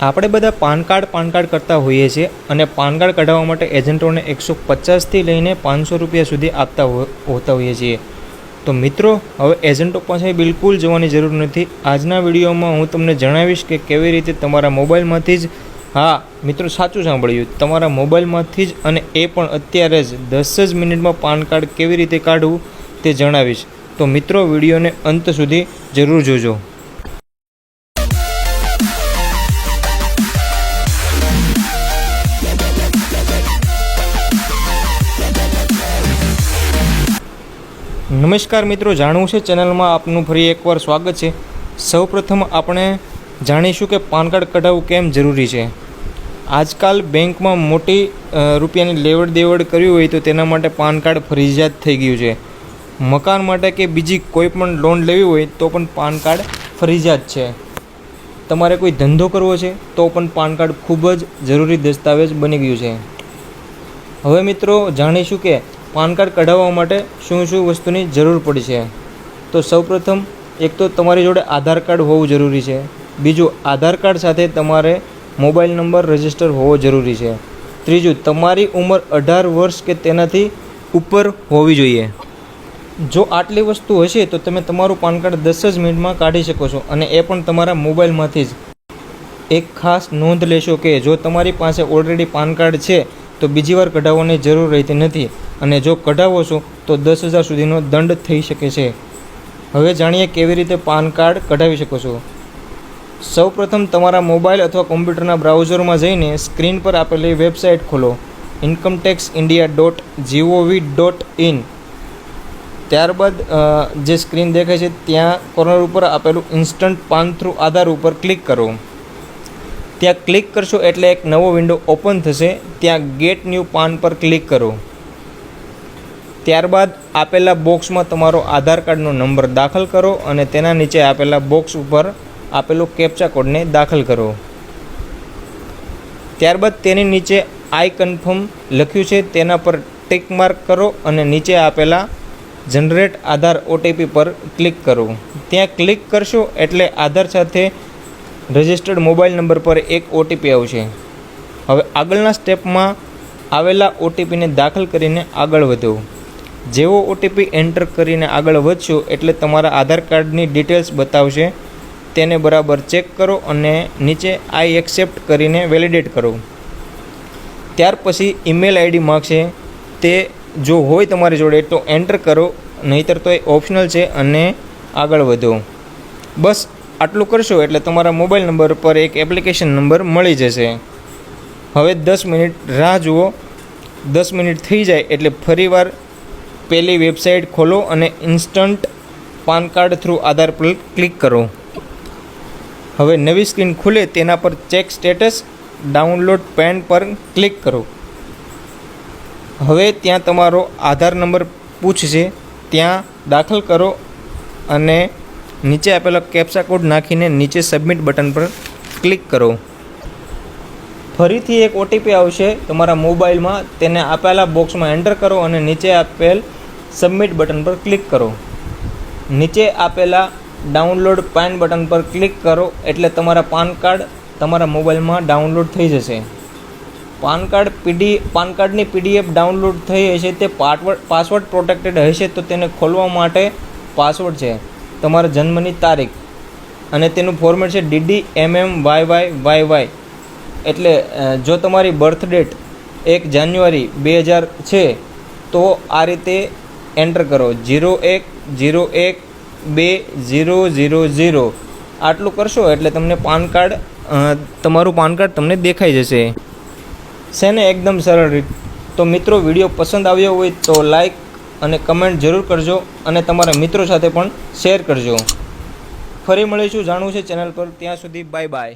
આપણે બધા PAN card કરતા હોઈએ છીએ અને પાન કાર્ડ કઢાવવા માટે એજન્ટોને 150થી લઈને 500 રૂપિયા સુધી આપતા હોતા હોઈએ છીએ। તો મિત્રો, હવે એજન્ટો પાસે બિલકુલ જવાની જરૂર નથી। આજના વિડીયોમાં હું તમને જણાવીશ કે કેવી રીતે તમારા મોબાઈલમાંથી જ, હા મિત્રો સાચું સાંભળ્યું, તમારા મોબાઈલમાંથી જ, અને એ પણ અત્યારે જ 10 જ મિનિટમાં પાન કાર્ડ કેવી રીતે કાઢવું તે જણાવીશ। તો મિત્રો, વિડીયોને અંત સુધી જરૂર જોજો। નમસ્કાર મિત્રો, જાણવું છે ચેનલમાં આપનું ફરી એકવાર સ્વાગત છે। સૌપ્રથમ આપણે જાણીશું કે પાન કાર્ડ કઢાવવું કેમ જરૂરી છે। આજકાલ બેંકમાં મોટી રૂપિયાની લેવડ દેવડ કરવી હોય તો તેના માટે પાન કાર્ડ ફરજિયાત થઈ ગયું છે। મકાન માટે કે બીજી કોઈ પણ લોન લેવી હોય તો પણ પાન કાર્ડ ફરજિયાત છે। તમારે કોઈ ધંધો કરવો છે તો પણ પાન કાર્ડ ખૂબ જ જરૂરી દસ્તાવેજ બની ગયું છે। હવે મિત્રો જાણીશું કે પાન કાર્ડ કઢાવવા માટે શું વસ્તુની જરૂર પડશે। તો સૌપ્રથમ એક તો તમારી જોડે આધાર કાર્ડ હોવું જરૂરી છે। બીજું, આધાર કાર્ડ સાથે તમારે મોબાઈલ નંબર રજિસ્ટર હોવો જરૂરી છે। ત્રીજું, તમારી ઉંમર 18 વર્ષ કે તેનાથી ઉપર હોવી જોઈએ। જો આટલી વસ્તુ હશે તો તમે તમારું પાન કાર્ડ 10 જ મિનિટમાં કાઢી શકો છો, અને એ પણ તમારા મોબાઈલમાંથી જ। એક ખાસ નોંધ લેશો કે જો તમારી પાસે ઓલરેડી પાન કાર્ડ છે તો બીજી વાર કઢાવવાની જરૂર રહેતી નથી, અને જો કઢાવો છો તો 10,000 સુધીનો દંડ થઈ શકે છે। હવે જાણીએ કેવી રીતે પાન કાર્ડ કઢાવી શકો છો। સૌપ્રથમ તમારા મોબાઈલ અથવા કોમ્પ્યુટરના બ્રાઉઝરમાં જઈને સ્ક્રીન પર આપેલી વેબસાઇટ ખોલો, incometaxindia.gov.in। ત્યારબાદ જે સ્ક્રીન દેખાય છે ત્યાં કોર્નર ઉપર આપેલું ઇન્સ્ટન્ટ પાન થ્રુ આધાર ઉપર ક્લિક કરો। ત્યાં ક્લિક કરશો એટલે એક નવો વિન્ડો ઓપન થશે। ત્યાં ગેટ ન્યૂ પાન પર ક્લિક કરો। ત્યારબાદ આપેલા બોક્સમાં તમારો આધાર કાર્ડનો નંબર દાખલ કરો અને તેના નીચે આપેલા બોક્સ ઉપર આપેલો કેપ્ચા કોડને દાખલ કરો। ત્યારબાદ તેની નીચે આઈ કન્ફર્મ લખ્યું છે તેના પર ટિક માર્ક કરો અને નીચે આપેલા જનરેટ આધાર ઓટીપી પર ક્લિક કરો। ત્યાં ક્લિક કરશો એટલે આધાર સાથે રજિસ્ટર્ડ મોબાઈલ નંબર પર એક ઓટીપી આવશે। હવે આગળના સ્ટેપમાં આવેલા ઓટીપીને દાખલ કરીને આગળ વધો। જેવો ઓટીપી એન્ટર કરીને આગળ વધશો એટલે તમારા આધાર કાર્ડની ડિટેલ્સ બતાવશે, તેને બરાબર ચેક કરો અને નીચે આઈ એક્સેપ્ટ કરીને વેલિડેટ કરો। ત્યાર પછી ઈમેલ આઈડી માગશે, તે જો હોય તમારી જોડે તો એન્ટર કરો, નહીંતર તો એ ઓપ્શનલ છે અને આગળ વધો। બસ આટલું કરશો એટલે તમારા મોબાઈલ નંબર પર એક એપ્લિકેશન નંબર મળી જશે। હવે 10 મિનિટ રાહ જુઓ। 10 મિનિટ થઈ જાય એટલે ફરીવાર પહેલી વેબસાઇટ ખોલો અને ઇન્સ્ટન્ટ પાન કાર્ડ થ્રુ આધાર પર ક્લિક કરો। હવે નવી સ્ક્રીન ખુલે તેના પર ચેક સ્ટેટસ ડાઉનલોડ પેન પર ક્લિક કરો। હવે ત્યાં તમારો આધાર નંબર પૂછશે, ત્યાં દાખલ કરો અને નીચે આપેલો કેપ્ચા કોડ નાખીને નીચે સબમિટ બટન પર ક્લિક કરો। ફરીથી એક ઓટીપી આવશે તમારા મોબાઈલમાં, તેને આપેલા બોક્સમાં એન્ટર કરો અને નીચે આપેલ સબમિટ બટન પર ક્લિક કરો। નીચે આપેલા ડાઉનલોડ પેન બટન પર ક્લિક કરો એટલે તમારા પાન કાર્ડ તમારા મોબાઈલમાં ડાઉનલોડ થઈ જશે। પાન કાર્ડની પીડીએફ ડાઉનલોડ થઈ હશે તે પાસવર્ડ પ્રોટેક્ટેડ હશે તો તેને ખોલવા માટે પાસવર્ડ છે તમારા જન્મની તારીખ અને તેનું ફોર્મેટ છે DDMMYYYY। એટલે જો તમારી બર્થ ડેટ 1 જાન્યુઆરી 2000 છે તો આ રીતે એન્ટર કરો, 01012000। આટલું કરશો એટલે તમને તમારું પાન કાર્ડ તમને દેખાઈ જશે। છે ને એકદમ સરળ રીત। તો મિત્રો, વિડીયો પસંદ આવ્યો હોય તો લાઈક અને કમેન્ટ જરૂર કરજો અને તમારા મિત્રો સાથે પણ શેર કરજો। ફરી મળીશું જાણવું છે ચેનલ પર, ત્યાં સુધી બાય બાય।